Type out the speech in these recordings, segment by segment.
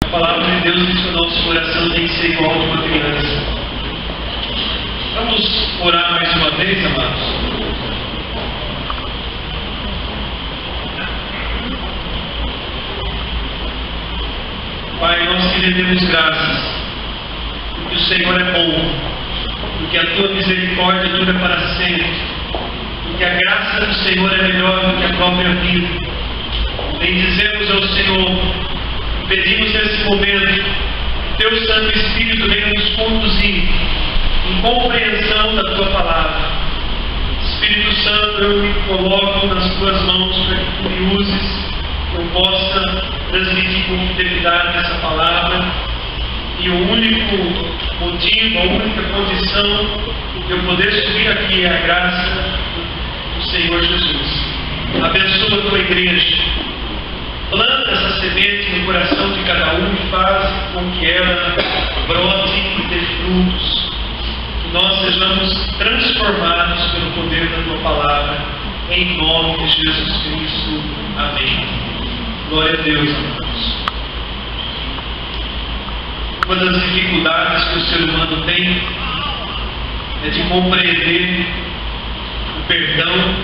A palavra de Deus diz que o nosso coração tem que ser igual ao de uma criança. Vamos orar mais uma vez, amados? Pai, nós te rendemos graças, porque o Senhor é bom, porque a tua misericórdia dura para sempre, porque a graça do Senhor é melhor do que a própria vida. Bendizemos ao Senhor, pedimos nesse momento que teu Santo Espírito venha nos conduzir em compreensão da tua palavra. Espírito Santo, eu me coloco nas tuas mãos para que tu me uses, que eu possa transmitir com fidelidade essa palavra. E o único motivo, a única condição de eu poder subir aqui é a graça do Senhor Jesus. Abençoa a tua igreja. Planta essa semente no coração de cada um e faz com que ela brote e dê frutos. Que nós sejamos transformados pelo poder da tua palavra. Em nome de Jesus Cristo. Amém. Glória a Deus, amados. Uma das dificuldades que o ser humano tem é de compreender o perdão,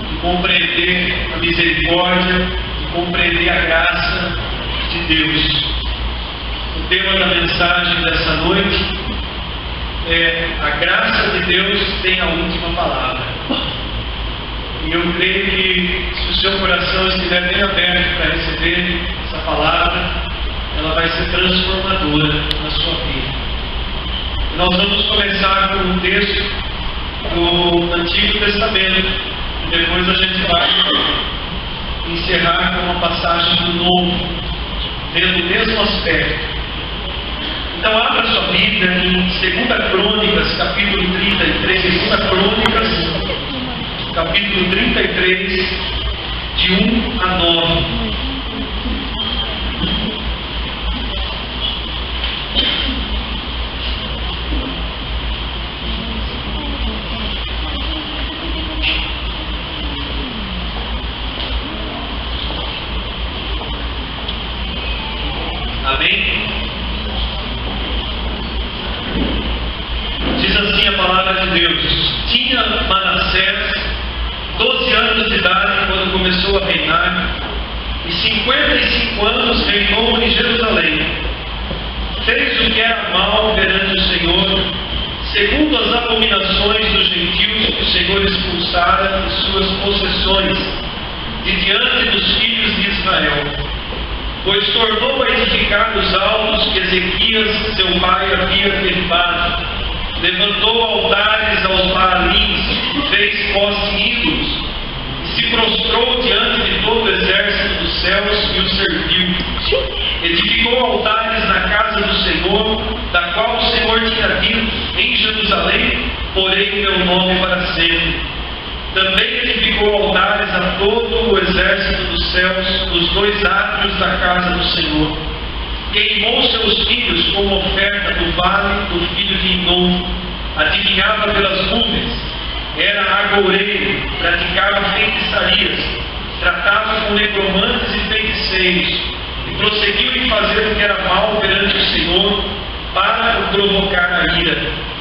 de compreender a misericórdia, de compreender a graça de Deus. O tema da mensagem dessa noite é: a graça de Deus tem a última palavra. E eu creio que, se o seu coração estiver bem aberto para receber essa palavra, ela vai ser transformadora na sua vida. E nós vamos começar com um texto do Antigo Testamento, e depois a gente vai encerrar com uma passagem do Novo, tendo o mesmo aspecto. Então abra sua Bíblia em 2 Crônicas, capítulo 33, 2 Crônicas, capítulo 33, de 1 a 9. Amém? Diz assim a palavra de Deus: tinha Manassés 12 anos de idade quando começou a reinar, e 55 anos reinou em Jerusalém. Fez o que era mal perante o Senhor, segundo as abominações dos gentios que o Senhor expulsara de suas possessões, de diante dos filhos de Israel. Pois tornou a edificar os altos que Ezequias, seu pai, havia derribado. Levantou altares aos Baalins, fez poste ídolos, e se prostrou diante de todo o exército dos céus e o serviu. Edificou altares na casa do Senhor, da qual o Senhor tinha dito: em Jerusalém porei o meu nome para sempre. Também edificou altares a todo o exército dos céus, nos 2 átrios da casa do Senhor. Queimou seus filhos como oferta do vale do filho de Inom. Adivinhava pelas nuvens, era agoureiro, praticava feitiçarias, tratava com necromantes e feiticeiros, e prosseguiu em fazer o que era mal perante o Senhor, para o provocar a ira.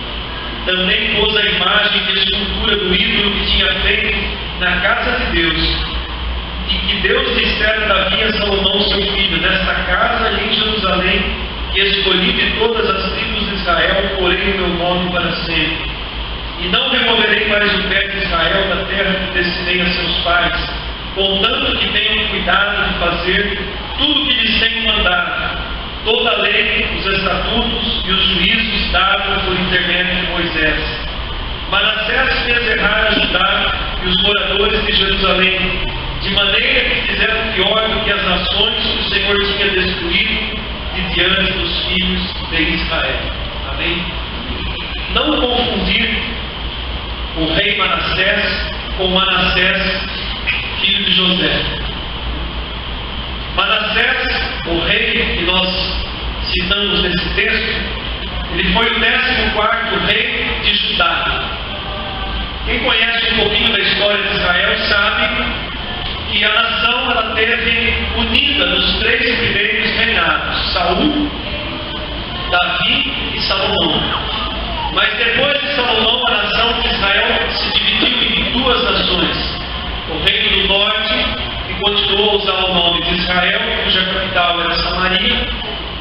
Também pôs a imagem de escultura do ídolo que tinha feito na casa de Deus, e que Deus dissera Davi a Salomão seu filho: nesta casa e em Jerusalém, que escolhi de todas as tribos de Israel, porei o meu nome para sempre. E não removerei mais o pé de Israel da terra que destinei a seus pais, contanto que tenham cuidado de fazer tudo o que lhes tenho mandado, toda a lei, os estatutos e os juízos dados por intermédio de Moisés. Manassés fez errar a Judá e os moradores de Jerusalém, de maneira que fizeram pior do que as nações que o Senhor tinha destruído de diante dos filhos de Israel. Amém? Não confundir o rei Manassés com Manassés, filho de José. Manassés, o rei que nós citamos nesse texto, ele foi o 14º rei de Judá. Quem conhece um pouquinho da história de Israel sabe E a nação ela teve unida nos 3 primeiros reinados: Saul, Davi e Salomão. Mas depois de Salomão, a nação de Israel se dividiu em 2 nações: o reino do norte, que continuou a usar o nome de Israel, cuja capital era Samaria,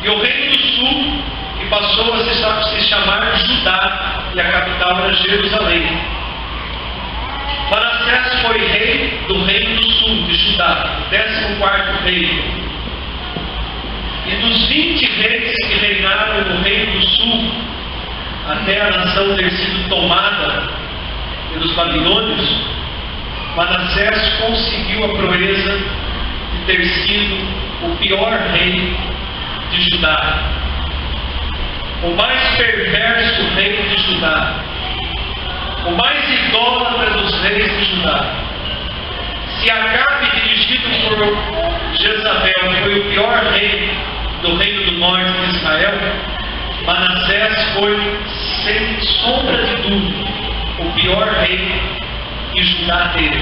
e o reino do sul, que passou a se chamar Judá, e a capital era Jerusalém. Manassés foi rei do reino do sul, de Judá, o 14º rei. E dos 20 reis que reinaram no reino do sul, até a nação ter sido tomada pelos babilônios, Manassés conseguiu a proeza de ter sido o pior rei de Judá, o mais perverso rei de Judá, o mais idólatra dos reis de Judá. Se Acabe, dirigido por Jezabel, foi o pior rei do reino do norte de Israel, Manassés foi, sem sombra de dúvida, o pior rei que Judá teve.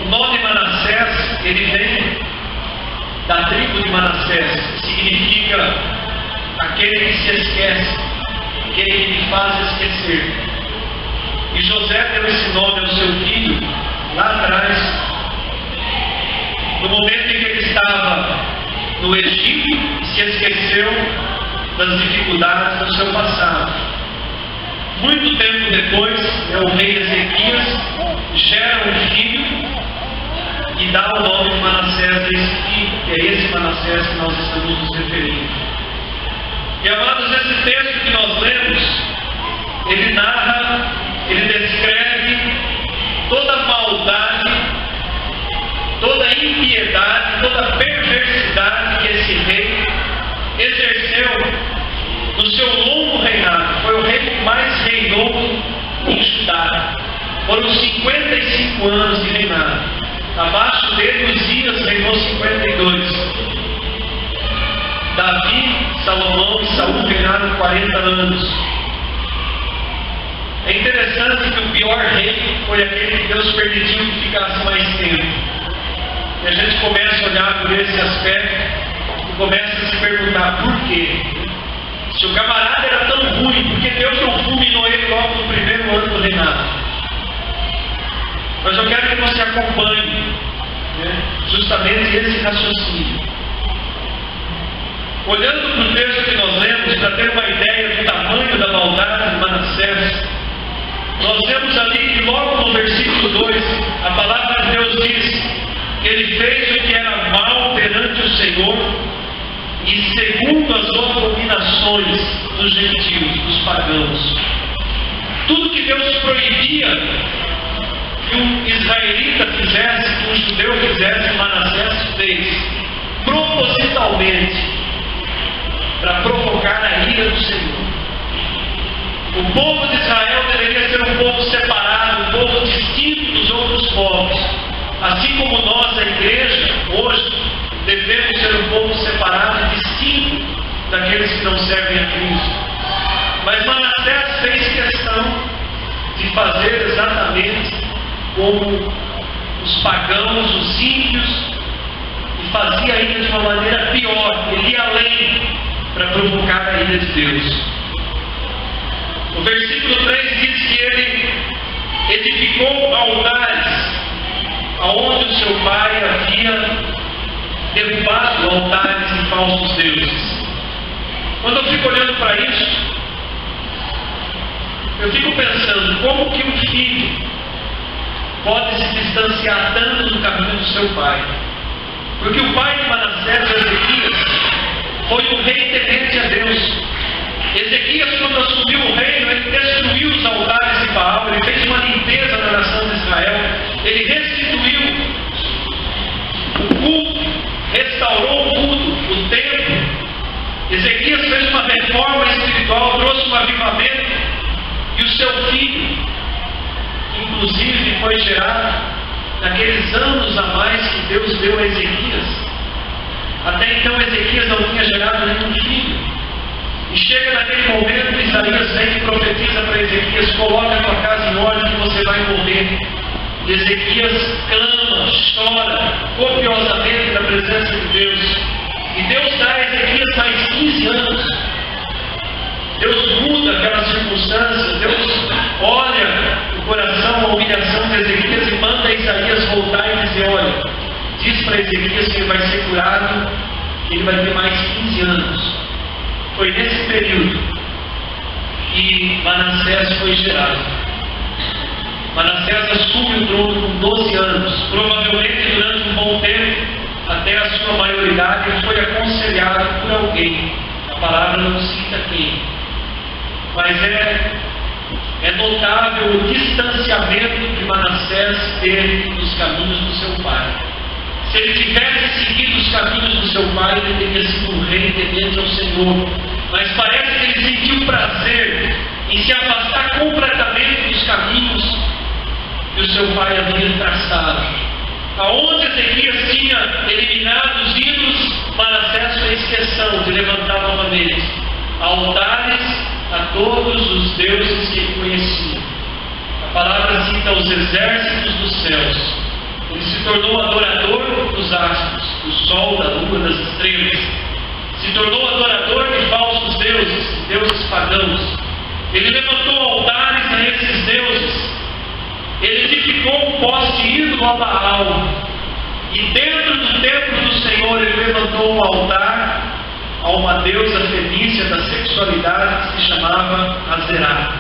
O nome Manassés, ele vem da tribo de Manassés, que significa aquele que se esquece, aquele que faz esquecer. E José deu esse nome ao seu filho lá atrás, no momento em que ele estava no Egito e se esqueceu das dificuldades do seu passado. Muito tempo depois, o rei Ezequias gera um filho e dá o nome de Manassés a esse filho, que é esse Manassés que nós estamos nos referindo. E amados, esse texto que nós lemos, ele narra, ele descreve toda a maldade, toda a impiedade, toda a perversidade que esse rei exerceu no seu longo reinado. Foi o rei que mais reinou em Judá. Foram 55 anos de reinado. Abaixo dele, Uzias reinou 52. Davi, Salomão e Saul reinaram 40 anos. É interessante que o pior rei foi aquele que Deus permitiu que ficasse mais tempo. E a gente começa a olhar por esse aspecto e começa a se perguntar por quê. Se o camarada era tão ruim, por que Deus não fulminou ele logo no primeiro ano do reinado? Mas eu quero que você acompanhe, justamente esse raciocínio. Olhando para o texto que nós lemos, para ter uma ideia do tamanho da maldade de Manassés, nós vemos ali que logo no versículo 2, a palavra de Deus diz que ele fez o que era mal perante o Senhor e segundo as abominações dos gentios, dos pagãos. Tudo que Deus proibia que um israelita fizesse, que um judeu fizesse, Manassés fez propositalmente para provocar a ira do Senhor. O povo de Israel deveria ser um povo separado, um povo distinto dos outros povos. Assim como nós, a igreja, hoje, devemos ser um povo separado e distinto daqueles que não servem a Cristo. Mas Manassés fez questão de fazer exatamente como os pagãos, os ímpios, e fazia ainda de uma maneira pior. Ele ia além para provocar a ira de Deus. O versículo 3 diz que ele edificou altares aonde o seu pai havia derrubado altares de falsos deuses. Quando eu fico olhando para isso, eu fico pensando como que um filho pode se distanciar tanto do caminho do seu pai. Porque o pai de Manassés, Ezequias, foi um rei temente a Deus. Ezequias, quando assumiu o reino, ele destruiu os altares de Baal, ele fez uma limpeza na nação de Israel, ele restituiu o culto, restaurou o culto, o templo. Ezequias fez uma reforma espiritual, trouxe um avivamento, e o seu filho, inclusive, foi gerado naqueles anos a mais que Deus deu a Ezequias. Até então Ezequias não tinha gerado nenhum filho. E chega naquele momento, Isaías vem e profetiza para Ezequias: coloca a tua casa em ordem que você vai morrer. E Ezequias clama, chora copiosamente na presença de Deus. E Deus dá a Ezequias mais 15 anos. Deus muda aquela circunstância. Deus olha o coração, a humilhação de Ezequias e manda Isaías voltar e dizer: olha, diz para Ezequias que ele vai ser curado, que ele vai ter mais 15 anos. Foi nesse período que Manassés foi gerado. Manassés assume o trono com 12 anos. Provavelmente durante um bom tempo, até a sua maioridade, ele foi aconselhado por alguém. A palavra não cita quem. Mas é notável o distanciamento que Manassés teve dos caminhos do seu pai. Se ele tivesse seguido os caminhos do seu pai, ele teria sido um rei temente ao Senhor. Mas parece que ele sentiu prazer em se afastar completamente dos caminhos que o seu pai havia traçado. Aonde Ezequias tinha eliminado os ídolos, Manassés fez questão de levantar novamente altares a todos os deuses que ele conhecia. A palavra cita os exércitos dos céus. Ele se tornou adorador dos astros, do sol, da lua, das estrelas. Se tornou adorador de falsos deuses, deuses pagãos. Ele levantou altares a esses deuses. Ele edificou um poste ídolo a Baal. E dentro do templo do Senhor ele levantou um altar a uma deusa fenícia da sexualidade que se chamava Azerá.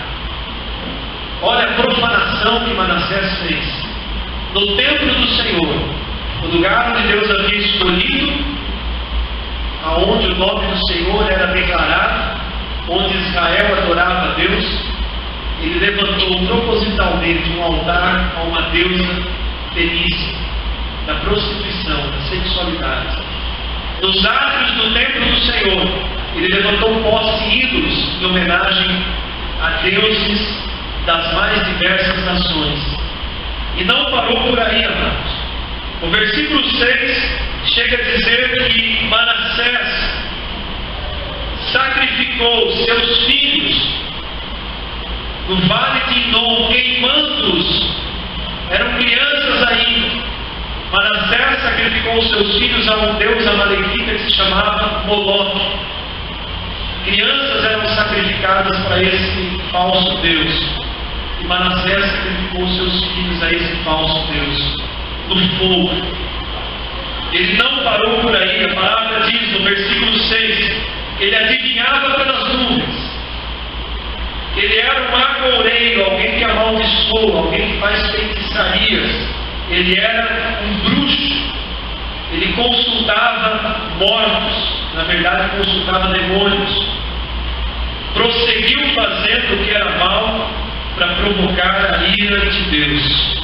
Olha a profanação que Manassés fez. No templo do Senhor, o lugar onde Deus havia escolhido, aonde o nome do Senhor era declarado, onde Israel adorava a Deus, ele levantou propositalmente um altar a uma deusa fenícia da prostituição, da sexualidade. Nos átrios do templo do Senhor, ele levantou um poste de ídolos em homenagem a deuses das mais diversas nações. E não parou por aí, amados. O versículo 6 chega a dizer que Manassés sacrificou seus filhos no vale de Inom, queimando-os. Eram crianças ainda. Manassés sacrificou seus filhos a um deus amalequita que se chamava Moloque. Crianças eram sacrificadas para esse falso deus. E Manassés sacrificou seus filhos a esse falso deus no fogo. Ele não parou por aí. A palavra diz no versículo 6: ele adivinhava pelas nuvens. Ele era um agoureiro, alguém que amaldiçoa, alguém que faz feitiçarias. Ele era um bruxo. Ele consultava mortos, na verdade consultava demônios. Prosseguiu fazendo o que era mal para provocar a ira de Deus.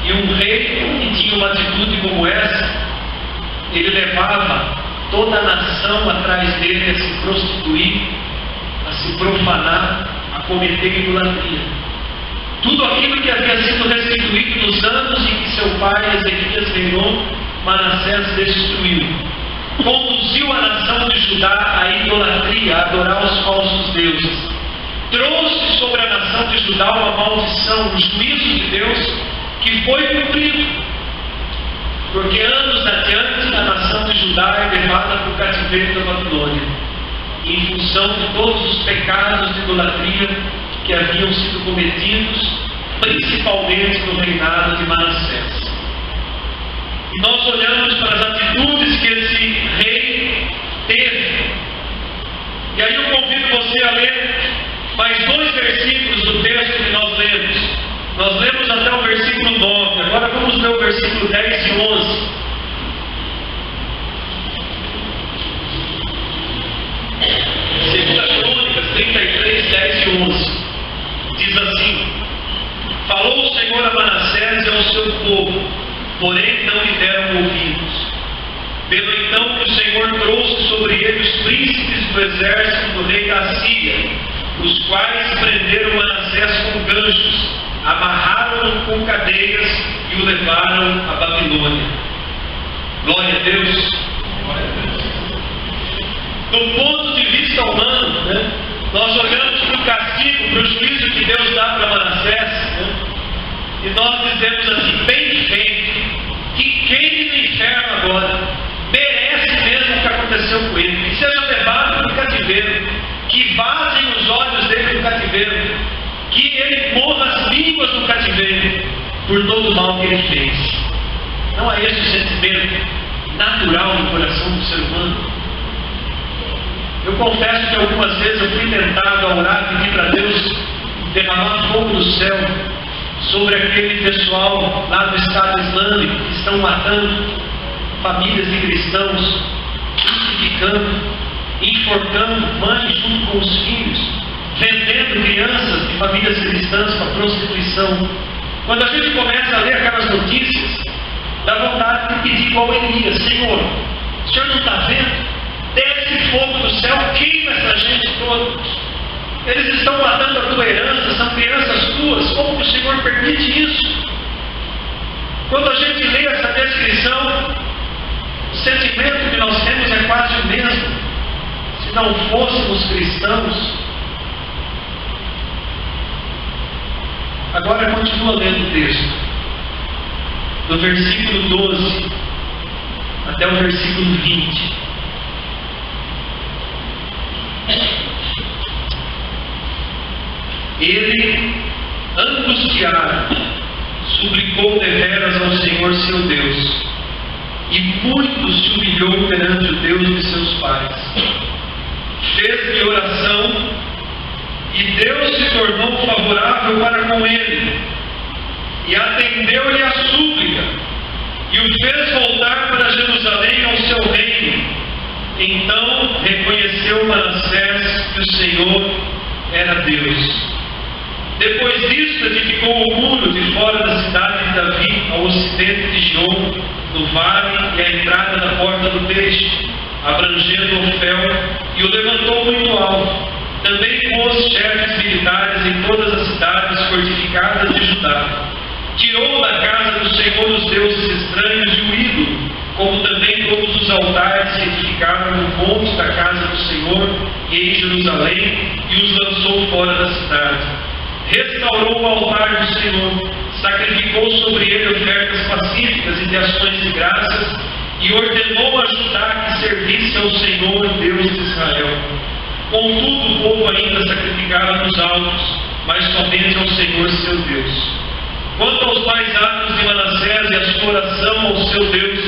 E um rei que tinha uma atitude como essa, ele levava toda a nação atrás dele a se prostituir, a se profanar, a cometer idolatria. Tudo aquilo que havia sido restituído nos anos em que seu pai Ezequias reinou, Manassés destruiu. Conduziu a nação de Judá à idolatria, a adorar os falsos deuses. Trouxe sobre a nação de Judá uma maldição, um juízo de Deus que foi cumprido. Porque anos adiante a nação de Judá é levada para o cativeiro da Babilônia, em função de todos os pecados de idolatria que haviam sido cometidos, principalmente no reinado de Manassés. E nós olhamos para as atitudes que esse rei teve. E aí eu convido você a ler mais 2 versículos do texto que nós lemos. Nós lemos até o versículo 9. Agora vamos ler o versículo 10 e 11. Segunda Crônicas 33, 10 e 11. Diz assim: falou o Senhor a Manassés e ao seu povo, porém não lhe deram ouvidos. Pelo então que o Senhor trouxe sobre ele os príncipes do exército do rei da Síria, os quais prenderam Manassés com ganchos, amarraram-no com cadeias e o levaram à Babilônia. Glória a Deus. Glória a Deus. Do ponto de vista humano, nós olhamos para o castigo, para o juízo que Deus dá para Manassés, e nós dizemos assim: bem feito, que queime no inferno agora, merece mesmo o que aconteceu com ele, que seja levado para o cativeiro, que vazem os olhos dele no cativeiro, que ele morra as línguas no cativeiro, por todo o mal que ele fez. Não é esse o sentimento natural no coração do ser humano? Eu confesso que algumas vezes eu fui tentado a orar, pedir para Deus derramar fogo do céu sobre aquele pessoal lá do Estado Islâmico que estão matando famílias de cristãos, crucificando, enforcando mães junto com os filhos, vendendo crianças de famílias cristãs para prostituição. Quando a gente começa a ler aquelas notícias, dá vontade de pedir igual Elias: Senhor, o Senhor não está vendo? Desce fogo do céu, queima essa gente toda. Eles estão matando a tua herança, são crianças tuas. Como que o Senhor permite isso? Quando a gente lê essa descrição, o sentimento que nós temos é quase o mesmo. Se não fôssemos cristãos. Agora continua lendo o texto, do versículo 12 até o versículo 20. Ele, angustiado, suplicou deveras ao Senhor seu Deus, e muito se humilhou perante o Deus de seus pais. Fez-lhe oração, e Deus se tornou favorável para com ele, e atendeu-lhe a súplica, e o fez voltar para Jerusalém ao seu reino. Então reconheceu Manassés que o Senhor era Deus. Depois disso, edificou o muro de fora da cidade de Davi, ao ocidente de Gion, no vale e à entrada da porta do peixe, abrangendo Ofel, e o levantou muito alto. Também pôs chefes militares em todas as cidades fortificadas de Judá. Tirou da casa do Senhor os deuses estranhos e o ídolo, como também todos os altares que edificaram no monte da casa do Senhor e em Jerusalém, e os lançou fora da cidade. Restaurou o altar do Senhor, sacrificou sobre ele ofertas pacíficas e de ações de graças, e ordenou a Judá que servisse ao Senhor, Deus de Israel. Contudo, o povo ainda sacrificava nos altos, mas somente ao Senhor seu Deus. Quanto aos mais atos de Manassés e a sua oração ao seu Deus,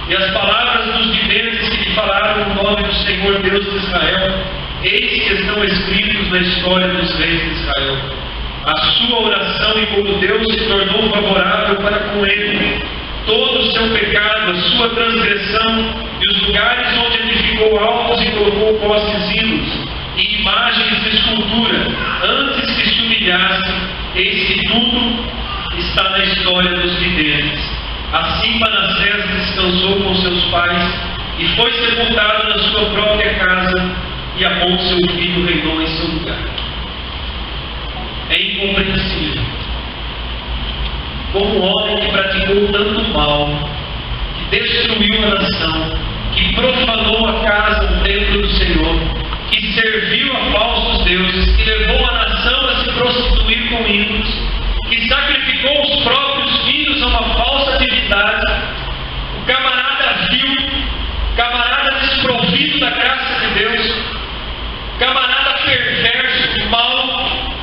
e as palavras dos videntes que lhe falaram no nome do Senhor Deus de Israel, eis que estão escritos na história dos reis de Israel. A sua oração e como Deus se tornou favorável para com ele, todo o seu pecado, a sua transgressão e os lugares onde edificou altos e colocou postes ídolos e imagens de escultura, antes que se humilhasse, eis que tudo está na história dos videntes. Assim Manassés descansou com seus pais e foi sepultado na sua própria casa, e Amon seu filho reinou em seu lugar. É incompreensível como um homem que praticou tanto mal, que destruiu a nação, que profanou a casa, o templo do Senhor, que serviu a falsos deuses, que levou a nação a se prostituir com ídolos, que sacrificou os próprios filhos a uma falsa divindade, o camarada vil, camarada desprovido da graça de Deus, camarada perverso, mau,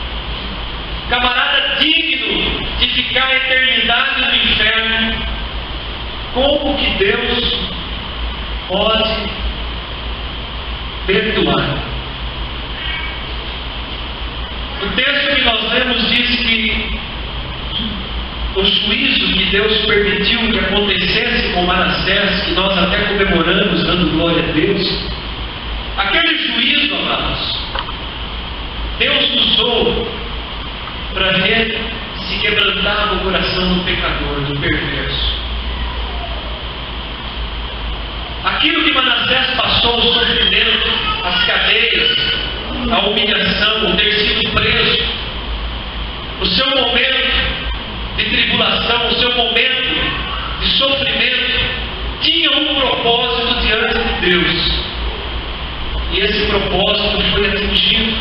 camarada digno de ficar a eternidade no inferno. Como que Deus pode perdoar? O texto que nós lemos diz que o juízo que Deus permitiu que acontecesse com Manassés, que nós até comemoramos dando glória a Deus, aquele juízo, amados, Deus usou para ver se quebrantava o coração do pecador, do perverso. Aquilo que Manassés passou, o sofrimento, as cadeias, a humilhação, o ter sido preso, o seu momento de tribulação, o seu momento de sofrimento, tinha um propósito diante de Deus. E esse propósito foi atingido,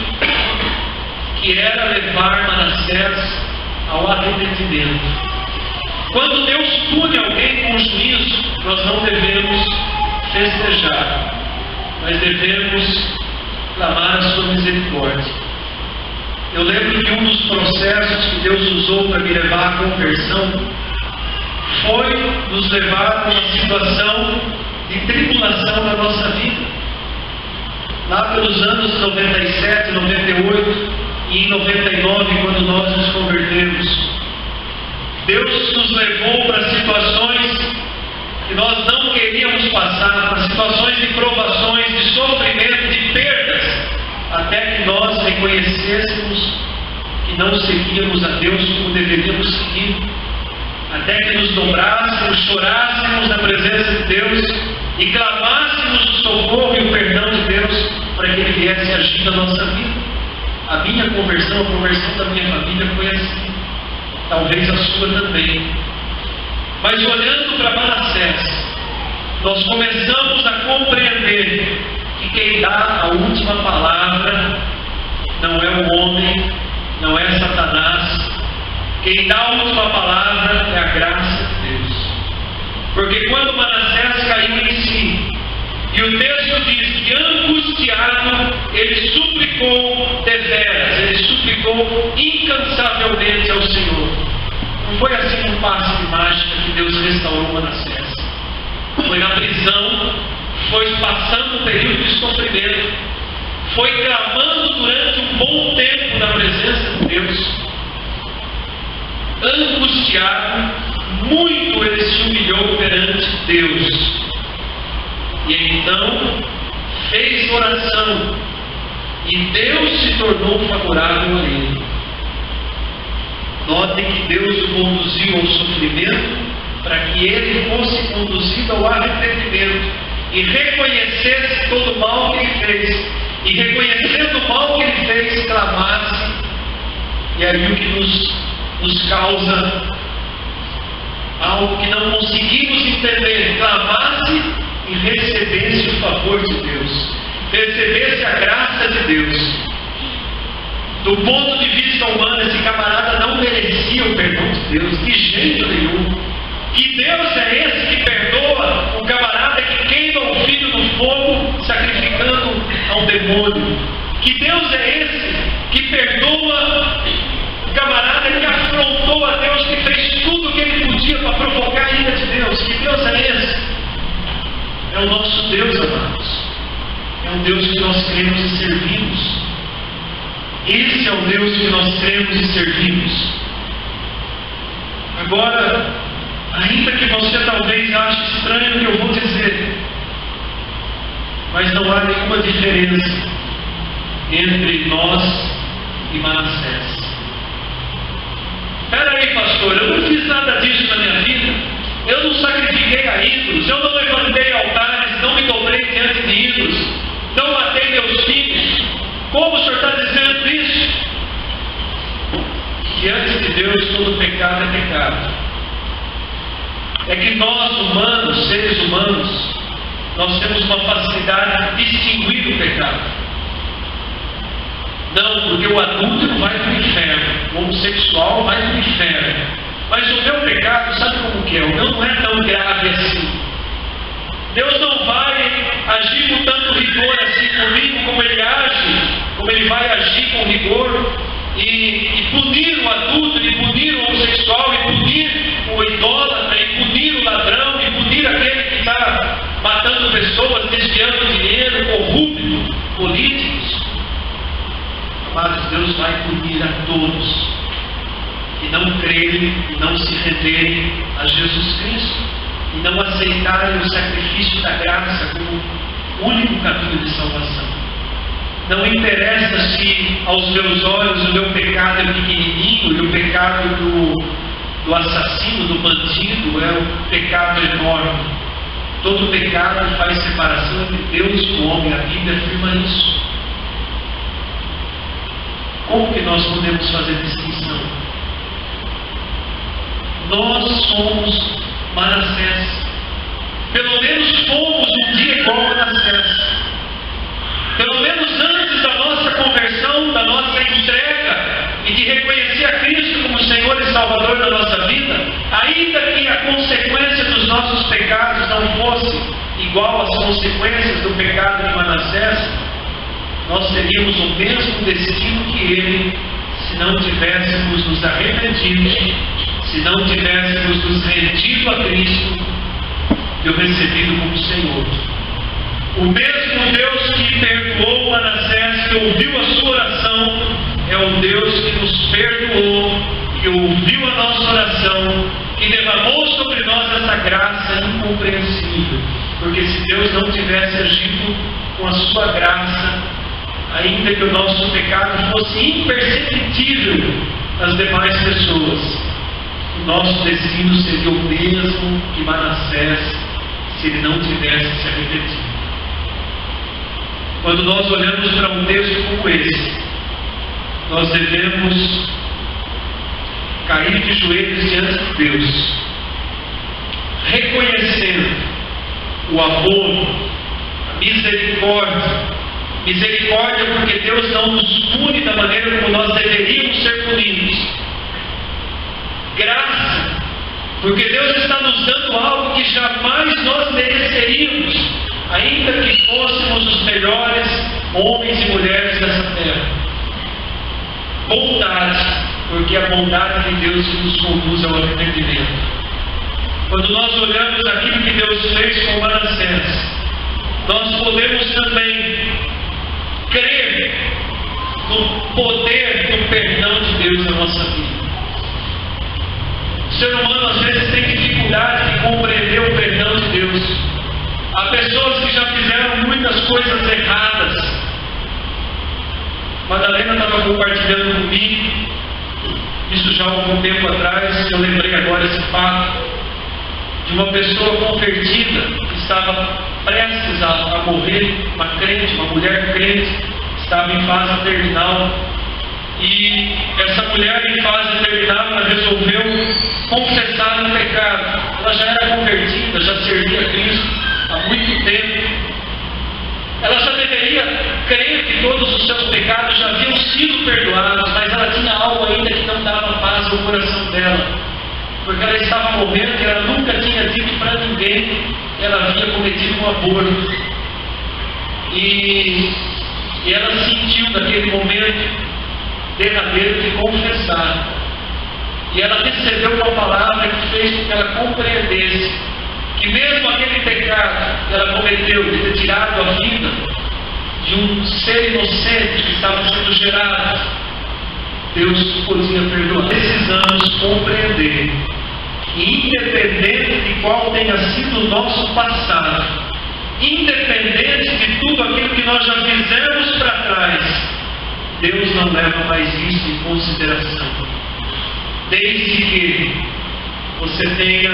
que era levar Manassés ao arrependimento. Quando Deus pune alguém com juízo, nós não devemos festejar, mas devemos clamar a sua misericórdia. Eu lembro que um dos processos que Deus usou para me levar à conversão foi nos levar a uma situação de tribulação na nossa vida. Lá pelos anos 97, 98 e em 99, quando nós nos convertemos, Deus nos levou para situações que nós não queríamos passar, para situações de provações, de sofrimento, de perdas, até que nós reconhecêssemos que não seguíamos a Deus como deveríamos seguir, até que nos dobrássemos, chorássemos na presença de Deus e clamássemos o socorro e o perdão de Deus para que Ele viesse agir na nossa vida. A minha conversão, a conversão da minha família foi assim, talvez a sua também. Mas olhando para Manassés, nós começamos a compreender que quem dá a última palavra não é o homem, não é Satanás. Quem dá a última palavra é a graça de Deus. Porque quando Manassés caiu em si, e o texto diz que angustiado, ele suplicou deveras, ele suplicou incansavelmente ao Senhor. Não foi assim um passe de mágica que Deus restaurou Manassés. Foi na prisão, foi passando um período de sofrimento, foi clamando durante um bom tempo na presença de Deus. Angustiado, muito ele se humilhou perante Deus. E então fez oração, e Deus se tornou favorável a ele. Notem que Deus o conduziu ao sofrimento para que ele fosse conduzido ao arrependimento e reconhecesse todo o mal que ele fez, e reconhecendo o mal que ele fez, clamasse. E aí o que nos causa algo que não conseguimos entender, clamasse e recebesse o favor de Deus, recebesse a graça de Deus. Do ponto de vista humano, esse camarada não merecia o perdão de Deus, de jeito nenhum. Que Deus é esse que perdoa o camarada que queima o filho no fogo, sacrificando a um demônio? Que Deus é esse que perdoa o camarada que afrontou a Deus, que fez tudo o que ele podia para provocar a ira de Deus? Que Deus é esse? É o nosso Deus, amados. É o Deus que nós cremos e servimos. Esse é o Deus que nós cremos e servimos. Agora, ainda que você talvez ache estranho o que eu vou dizer, mas não há nenhuma diferença entre nós e Manassés. Espera aí, pastor, eu não fiz nada disso na minha vida. Eu não sacrifiquei a ídolos, eu não levantei altares, não me dobrei diante de ídolos, não matei meus filhos. Como o senhor está dizendo isso? Diante de Deus todo pecado é pecado. É que nós humanos, seres humanos, nós temos uma facilidade de distinguir o pecado. Não, porque o adúltero vai para o inferno, o homossexual vai para o inferno. Mas o meu pecado, sabe como que é? O meu não é tão grave assim. Deus não vai agir com tanto rigor assim comigo como Ele age, como Ele vai agir com rigor e punir o adúltero, e punir o homossexual, e punir o idólatra, e punir o ladrão, e punir aquele que está matando pessoas, desviando dinheiro, corrupto, políticos. Amados, Deus vai punir a todos que não crerem e não se renderem a Jesus Cristo, e não aceitarem o sacrifício da graça como o único caminho de salvação. Não interessa se aos meus olhos o meu pecado é pequenininho e o pecado do assassino, do bandido, é um pecado enorme. Todo pecado faz separação entre Deus e o homem. A Bíblia afirma isso. Como que nós podemos fazer distinção? Nós somos Manassés. Pelo menos fomos um dia igual a Manassés. Pelo menos antes da nossa conversão, da nossa entrega e que reconhecia Cristo como Senhor e Salvador da nossa vida, ainda que a consequência dos nossos pecados não fosse igual às consequências do pecado de Manassés, nós teríamos o mesmo destino que ele, se não tivéssemos nos arrependido, se não tivéssemos nos rendido a Cristo e o recebido como Senhor. O mesmo Deus que perdoou Manassés, que ouviu a sua oração, é o Deus que nos perdoou, que ouviu a nossa oração, que derramou sobre nós essa graça incompreensível. Porque se Deus não tivesse agido com a sua graça, ainda que o nosso pecado fosse imperceptível às demais pessoas, o nosso destino seria o mesmo que Manassés, se ele não tivesse se arrependido. Quando nós olhamos para um texto como esse, nós devemos cair de joelhos diante de Deus, reconhecendo o amor, a misericórdia porque Deus não nos pune da maneira como nós deveríamos ser punidos, graça porque Deus está nos dando algo que jamais nós mereceríamos, ainda que fôssemos os melhores homens e mulheres dessa terra. Bondade, porque a bondade de Deus nos conduz ao arrependimento. Quando nós olhamos aquilo que Deus fez com Manassés, nós podemos também crer no poder do perdão de Deus na nossa vida. O ser humano às vezes tem dificuldade de compreender o perdão de Deus. Há pessoas que já fizeram muitas coisas erradas. Madalena estava compartilhando comigo, isso já há algum tempo atrás, eu lembrei agora esse fato, de uma pessoa convertida, que estava prestes a morrer, uma crente, uma mulher crente, estava em fase terminal, e essa mulher em fase terminal, ela resolveu confessar o pecado. Ela já era convertida, já servia a Cristo há muito tempo. Ela já deveria crer que todos os seus pecados já haviam sido perdoados, mas ela tinha algo ainda que não dava paz ao coração dela, porque ela estava morrendo e ela nunca tinha dito para ninguém que ela havia cometido um aborto. E ela sentiu naquele momento derradeiro de confessar. E ela recebeu uma palavra que fez com que ela compreendesse que mesmo aquele pecado que ela cometeu de ter tirado a vida de um ser inocente que estava sendo gerado, Deus podia perdoar. Precisamos compreender que, independente de qual tenha sido o nosso passado, independente de tudo aquilo que nós já fizemos para trás, Deus não leva mais isso em consideração, desde que você tenha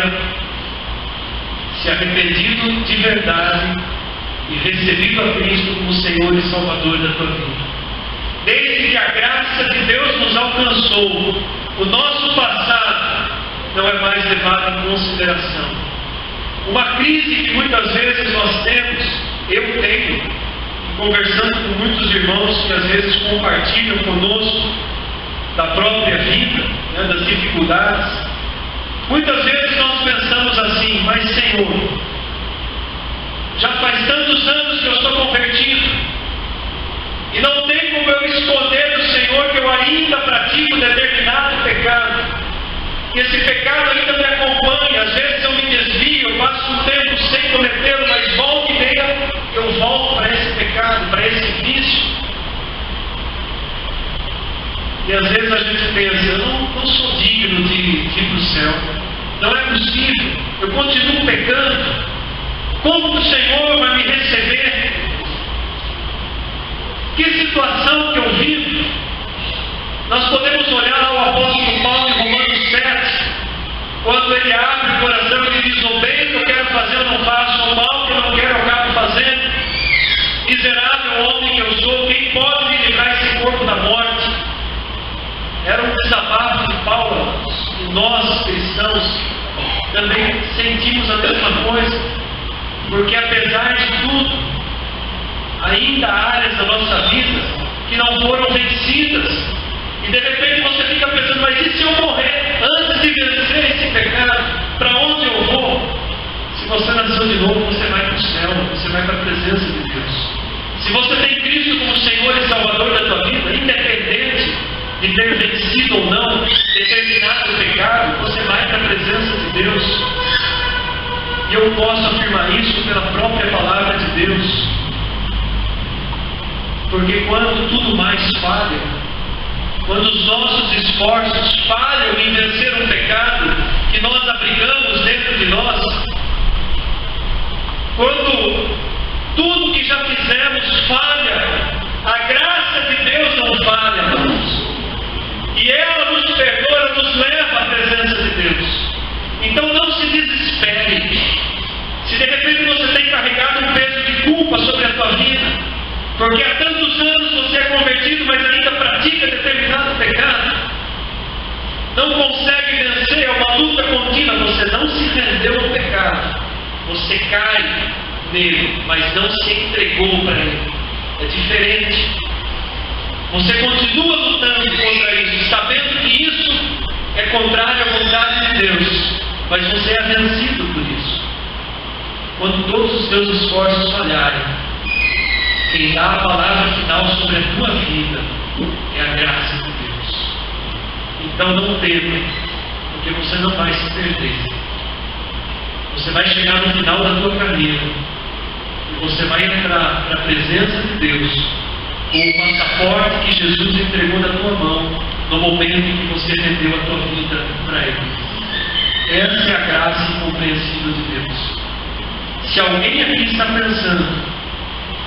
se arrependido de verdade e recebido a Cristo como Senhor e Salvador da tua vida. Desde que a graça de Deus nos alcançou, o nosso passado não é mais levado em consideração. Uma crise que muitas vezes nós temos, eu tenho, conversando com muitos irmãos que às vezes compartilham conosco da própria vida, das dificuldades. Muitas vezes nós pensamos assim: mas Senhor, já faz tantos anos que eu sou convertido e não tem como eu esconder do Senhor que eu ainda pratico determinado pecado, e esse pecado ainda me acompanha. Às vezes eu me desvio, eu passo um tempo sem cometê-lo, mas volta e meia eu volto para esse pecado, para esse vício. E às vezes a gente pensa: eu não sou digno de ir para o céu, não é possível, eu continuo pecando, como o Senhor vai me receber? Que situação que eu vivo? Nós podemos olhar ao apóstolo Paulo em Romanos 7, quando ele abre o coração e diz: o bem que eu quero fazer eu não faço, o mal que eu não quero eu acabo fazendo. Miserável homem que eu sou, quem pode me livrar esse corpo da morte? Era um desabafo de Paulo, e nós cristãos também sentimos a mesma coisa, porque apesar de tudo, ainda há áreas da nossa vida que não foram vencidas, E de repente você fica pensando, mas e se eu morrer antes de vencer esse pecado? Para onde eu vou? Se você nasceu de novo, você vai para o céu, você vai para a presença de Deus. Se você tem Cristo como Senhor e Salvador da tua vida, independente de ter vencido ou não determinado pecado, você vai para a presença de Deus. E eu posso afirmar isso pela própria palavra de Deus. Porque quando tudo mais falha, quando os nossos esforços falham em vencer um pecado que nós abrigamos dentro de nós, quando tudo que já fizemos falha, a graça de Deus não falha, irmãos. E ela nos perdoa, nos leva à presença de Deus. Então não se desespere. Se de repente você tem carregado um peso de culpa sobre a tua vida, porque há tantos anos você é convertido, mas ainda pratica determinado pecado, não consegue vencer, é uma luta contínua, você não se rendeu ao pecado, você cai nele, mas não se entregou para ele. É diferente. Você continua lutando contra isso, sabendo que isso é contrário à vontade de Deus, mas você é vencido por isso. Quando todos os teus esforços falharem, quem dá a palavra final sobre a tua vida é a graça de Deus. Então não tema, porque você não vai se perder. Você vai chegar no final da tua carreira e você vai entrar na presença de Deus com o passaporte que Jesus entregou na tua mão no momento em que você rendeu a tua vida para Ele. Essa é a graça incompreensível de Deus. Se alguém aqui está pensando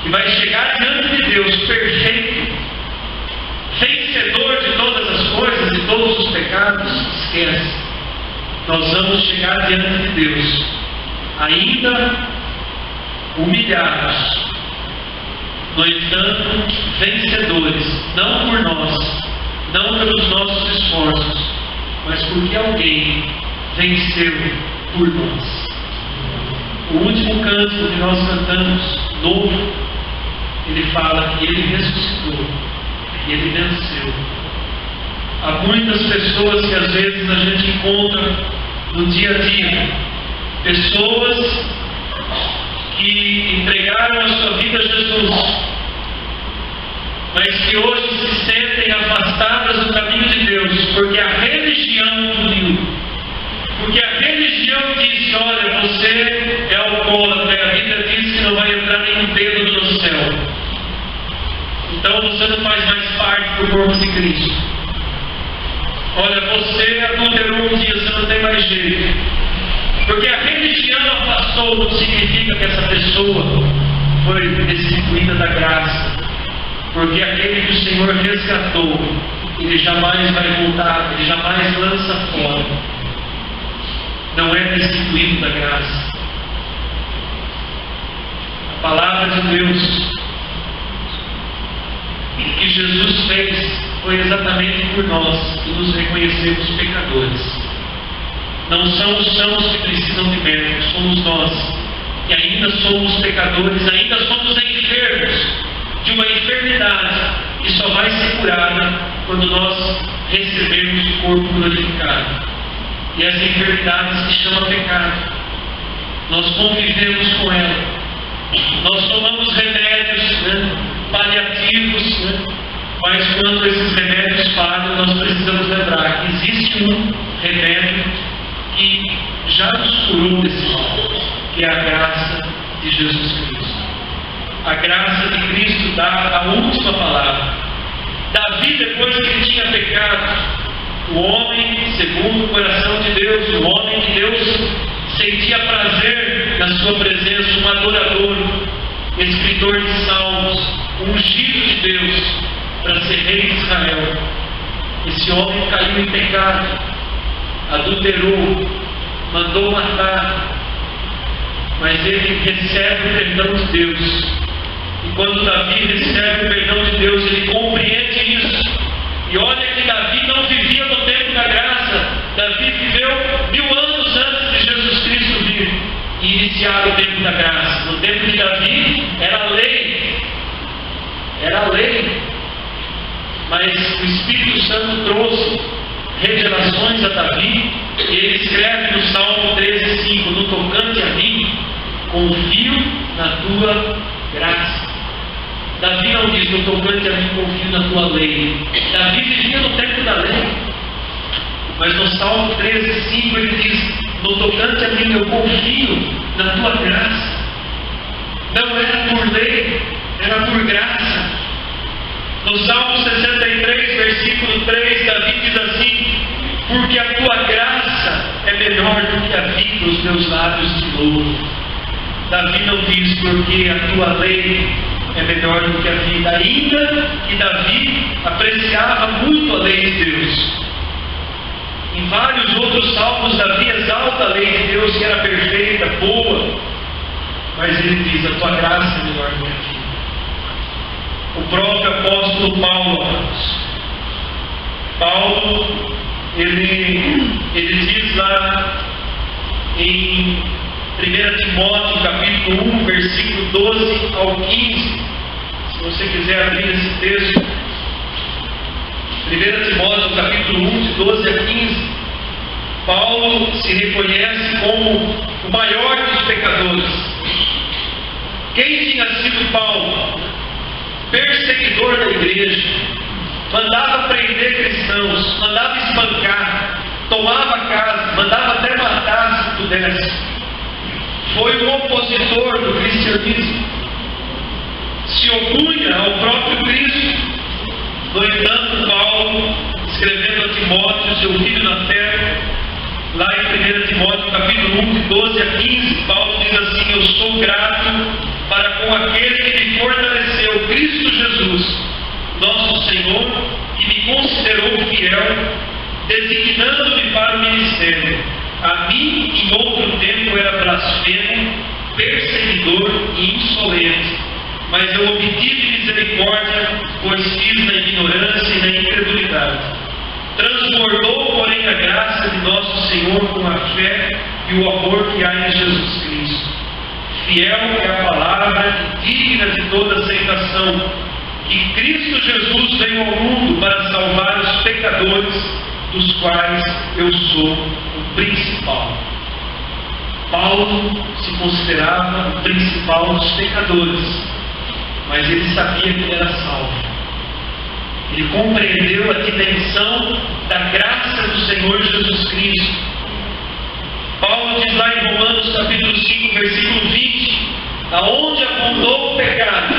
que vai chegar diante de Deus perfeito, vencedor de todas as coisas e todos os pecados, esquece. Nós vamos chegar diante de Deus ainda humilhados, no entanto vencedores, não por nós, não pelos nossos esforços, mas porque alguém venceu por nós. O último cântico que nós cantamos, novo, ele fala que ele ressuscitou e ele venceu. Há muitas pessoas que às vezes a gente encontra no dia a dia, pessoas que entregaram a sua vida a Jesus, mas que hoje se sentem afastadas do caminho de Deus, porque a religião puniu. Porque a religião disse, olha, você é alcoólatra, e a Bíblia diz que não vai entrar nenhum dedo no céu. Então você não faz mais parte do corpo de Cristo. Olha, você adulterou um dia, você não tem mais jeito. Porque a religião afastou, não significa que essa pessoa foi destituída da graça. Porque aquele que o Senhor resgatou, ele jamais vai voltar, ele jamais lança fora. Não é destituído da graça. A palavra de Deus, o que Jesus fez foi exatamente por nós que nos reconhecemos pecadores. Não são os sãos que precisam de médicos, somos nós que ainda somos pecadores, ainda somos enfermos de uma enfermidade que só vai ser curada quando nós recebermos o corpo glorificado. E essa enfermidade se chama pecado. Nós convivemos com ela. Nós tomamos remédios, paliativos, mas quando esses remédios falham, nós precisamos lembrar que existe um remédio que já nos curou desse mal, que é a graça de Jesus Cristo. A graça de Cristo dá a última palavra. Davi, depois que ele tinha pecado, o homem segundo o coração de Deus, o homem que Deus sentia prazer na sua presença, um adorador, escritor de salmos, ungido de Deus para ser rei de Israel. Esse homem caiu em pecado, adulterou, mandou matar, mas ele recebe o perdão de Deus. E quando Davi recebe o perdão de Deus, ele compreende isso. E olha que Davi não vivia no tempo da graça. Davi viveu 1000 anos antes de Jesus Cristo vir e iniciar o tempo da graça. No tempo de Davi era lei. Era lei. mas o Espírito Santo trouxe revelações a Davi, e ele escreve no Salmo 13:5: no tocante a mim, confio na tua graça. Davi não diz: no tocante a mim, confio na tua lei. Davi vivia no tempo da lei, mas no Salmo 13:5 ele diz: no tocante a mim, eu confio na tua graça. Não era por lei, era por graça. No Salmo 63, versículo 3, Davi diz assim: porque a tua graça é melhor do que a vida, os meus lábios te louvam. Davi não diz: porque a tua lei é melhor do que a vida, ainda que Davi apreciava muito a lei de Deus. Em vários outros salmos, Davi exalta a lei de Deus, que era perfeita, boa, mas ele diz: a tua graça é melhor do que a vida. O próprio apóstolo Paulo, ele diz lá em 1 Timóteo capítulo 1, versículo 12 ao 15, se você quiser abrir esse texto, 1 Timóteo capítulo 1, de 12 a 15, Paulo se reconhece como o maior dos pecadores. Quem tinha sido Paulo? Perseguidor da igreja, mandava prender cristãos, mandava espancar, tomava casa, mandava até matar se pudesse. Foi um opositor do cristianismo, se opunha ao próprio Cristo. No entanto, Paulo, escrevendo a Timóteo, seu filho na fé, lá em 1 Timóteo capítulo 1, de 12 a 15, Paulo diz assim: eu sou grato para com aquele que me fortaleceu, Cristo Jesus, nosso Senhor, que me considerou fiel, designando-me para o ministério. A mim, em outro tempo, era blasfemo, perseguidor e insolente, mas eu obtive misericórdia, pois fiz na ignorância e na incredulidade. Transbordou, porém, a graça de nosso Senhor com a fé e o amor que há em Jesus Cristo. Fiel é a palavra e digna de toda aceitação, que Cristo Jesus veio ao mundo para salvar os pecadores, dos quais eu sou o principal. Paulo se considerava o principal dos pecadores, mas ele sabia que era salvo. Ele compreendeu a dimensão da graça do Senhor Jesus Cristo. Paulo diz lá em Romanos capítulo 5, versículo 20: aonde abundou o pecado,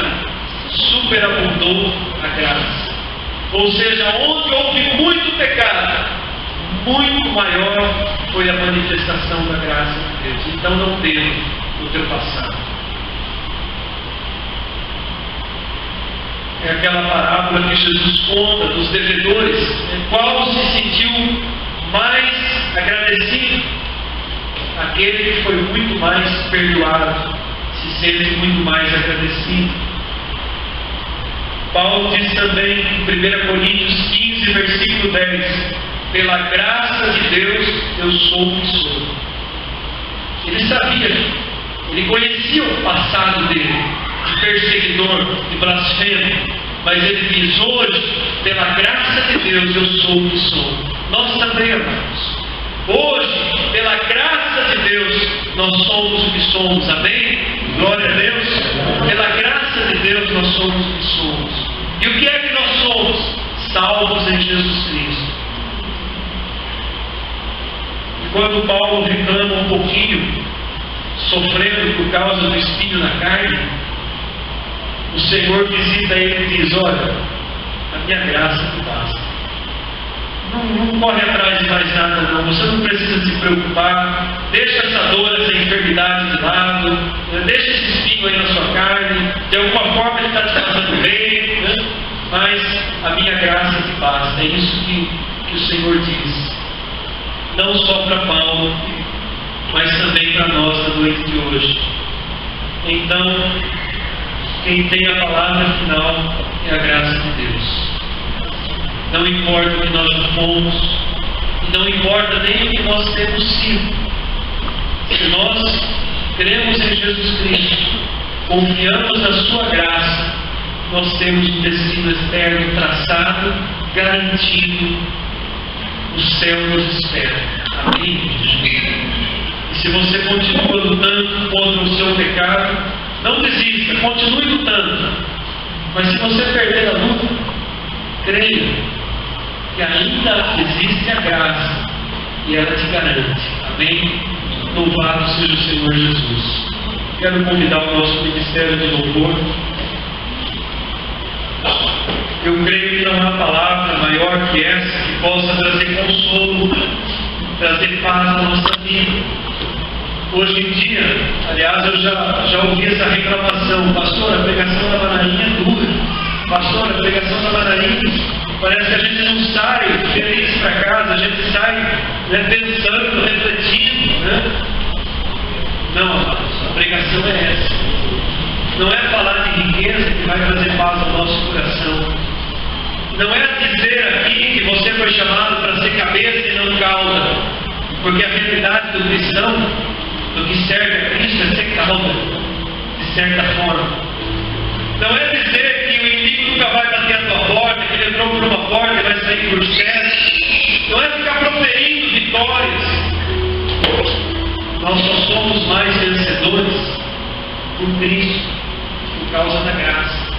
superabundou a graça. Ou seja, onde houve muito pecado, muito maior foi a manifestação da graça de Deus. Então não teme o teu passado. É aquela parábola que Jesus conta dos devedores, qual se sentiu mais agradecido? Aquele que foi muito mais perdoado se sente muito mais agradecido. Paulo diz também em 1 Coríntios 15, versículo 10: pela graça de Deus eu sou o que sou. Ele sabia, ele conhecia o passado dele, de perseguidor, de blasfemo, mas ele diz: hoje, pela graça de Deus eu sou o que sou. Nós também, amados, hoje, pela graça de Deus, nós somos o que somos. Amém? Glória a Deus. Pela graça de Deus nós somos o que somos. E o que é que nós somos? Salvos em Jesus Cristo. E quando Paulo reclama um pouquinho, sofrendo por causa do espinho na carne, o Senhor visita ele e diz: olha, a minha graça te basta. Não corre atrás de mais nada não, você não precisa se preocupar, deixa essa dor, essa enfermidade de lado, deixa esse espinho aí na sua carne, de alguma forma ele está te fazendo bem, né? Mas a minha graça te basta. É isso que o Senhor diz, não só para Paulo, mas também para nós na noite de hoje. Então, quem tem a palavra final é a graça de Deus. Não importa o que nós fomos, e não importa nem o que nós temos sido. Se nós cremos em Jesus Cristo, confiamos na sua graça, nós temos um destino eterno traçado, garantido. O céu nos espera. Amém? E se você continua lutando contra o seu pecado, não desista, continue lutando. Mas se você perder a luta, creia que ainda existe a graça e ela te garante. Amém? Louvado seja o Senhor Jesus. Quero convidar o nosso ministério de louvor. Eu creio que não há palavra maior que essa que possa trazer consolo, trazer paz na nossa vida. Hoje em dia, aliás, eu já ouvi essa reclamação: pastor, a pregação da Manaim é dura. Pastor, a pregação da Manaim, parece que a gente não sai feliz para casa, a gente sai pensando, refletindo. Não, a pregação é essa. Não é falar de riqueza que vai trazer paz ao nosso coração. Não é dizer aqui que você foi chamado para ser cabeça e não cauda. Porque a realidade do cristão, do que serve a Cristo, é ser cauda, de certa forma. Não é dizer que o inimigo nunca vai bater a tua porta, que ele entrou por uma porta e vai sair por sete. Não é ficar proferindo vitórias. Nós só somos mais vencedores por Cristo, por causa da graça.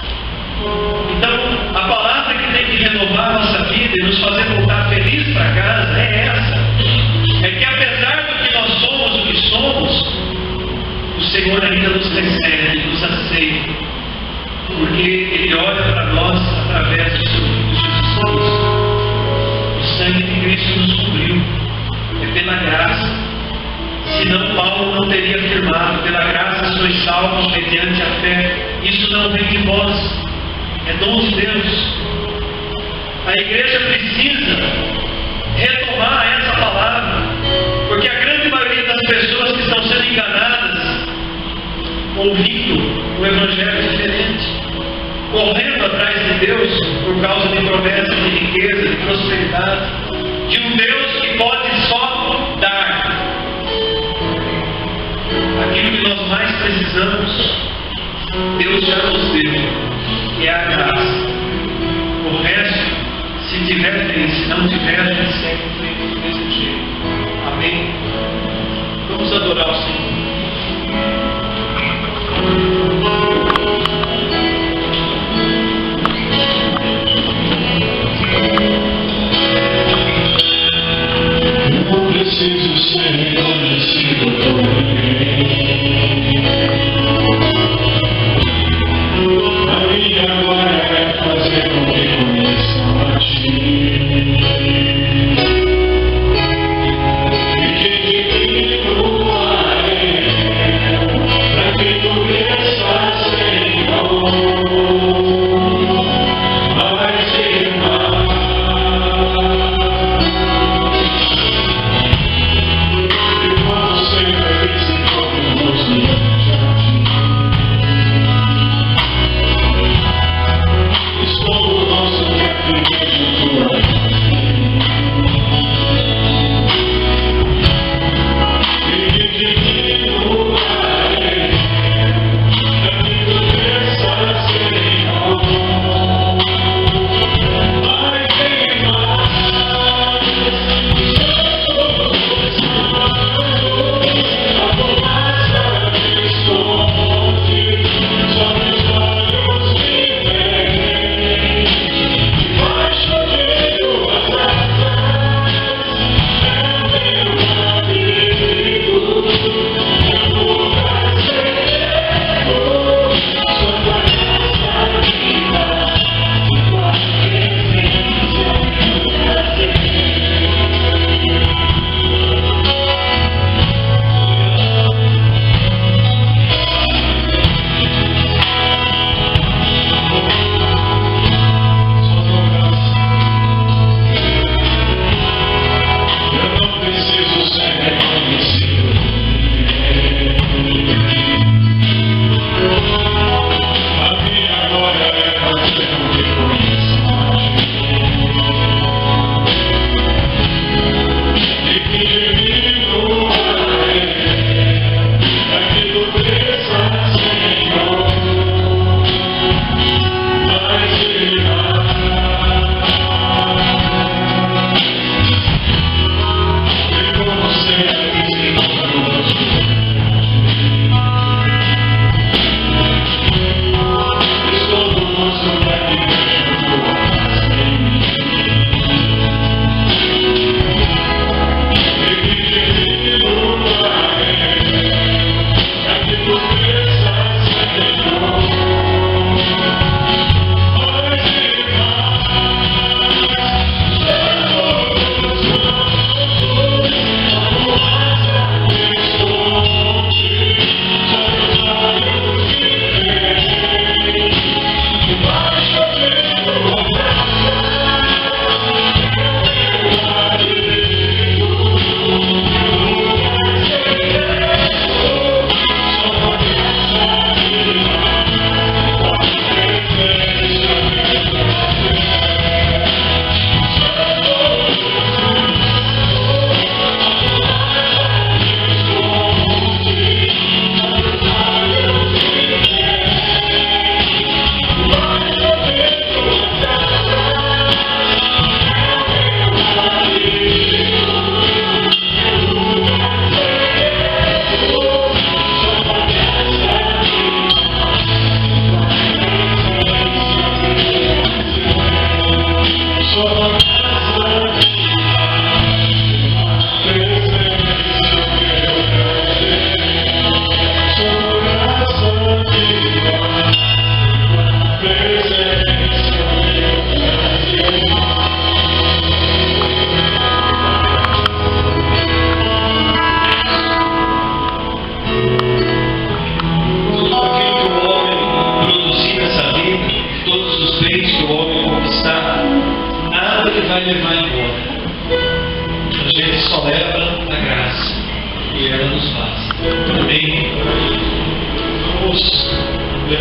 Então, a palavra que tem que renovar a nossa vida e nos fazer voltar felizes para casa é essa. É que apesar do que nós somos o que somos, o Senhor ainda nos recebe, nos aceita. Porque Ele olha para nós através do seu Filho Jesus Cristo. O sangue de Cristo nos cobriu. É pela graça. Senão Paulo não teria afirmado: pela graça sois salvos mediante a fé. Isso não vem de vós, é dom de Deus. A igreja precisa retomar essa palavra, porque a grande maioria das pessoas que estão sendo enganadas, ouvindo o evangelho diferente, correndo atrás de Deus por causa de promessas de riqueza, de prosperidade, de um Deus que pode só dar. Aquilo que nós mais precisamos, Deus já nos deu, que é a graça. O resto, se tiver bem, se não tiver, a gente segue em frente do mesmo jeito. Amém? Vamos adorar o Senhor. Eu não preciso ser reconhecido por ninguém. A minha agora é fazer com que conheçam a Ti. E que te digo para quem Tu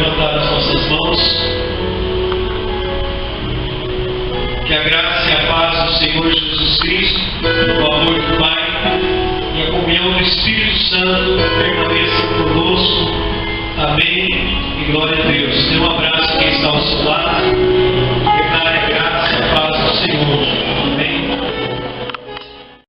levantar as nossas mãos. Que a graça e a paz do Senhor Jesus Cristo, o amor do Pai e a comunhão do Espírito Santo permaneçam conosco. Amém e glória a Deus. Dê um abraço a quem está ao seu lado.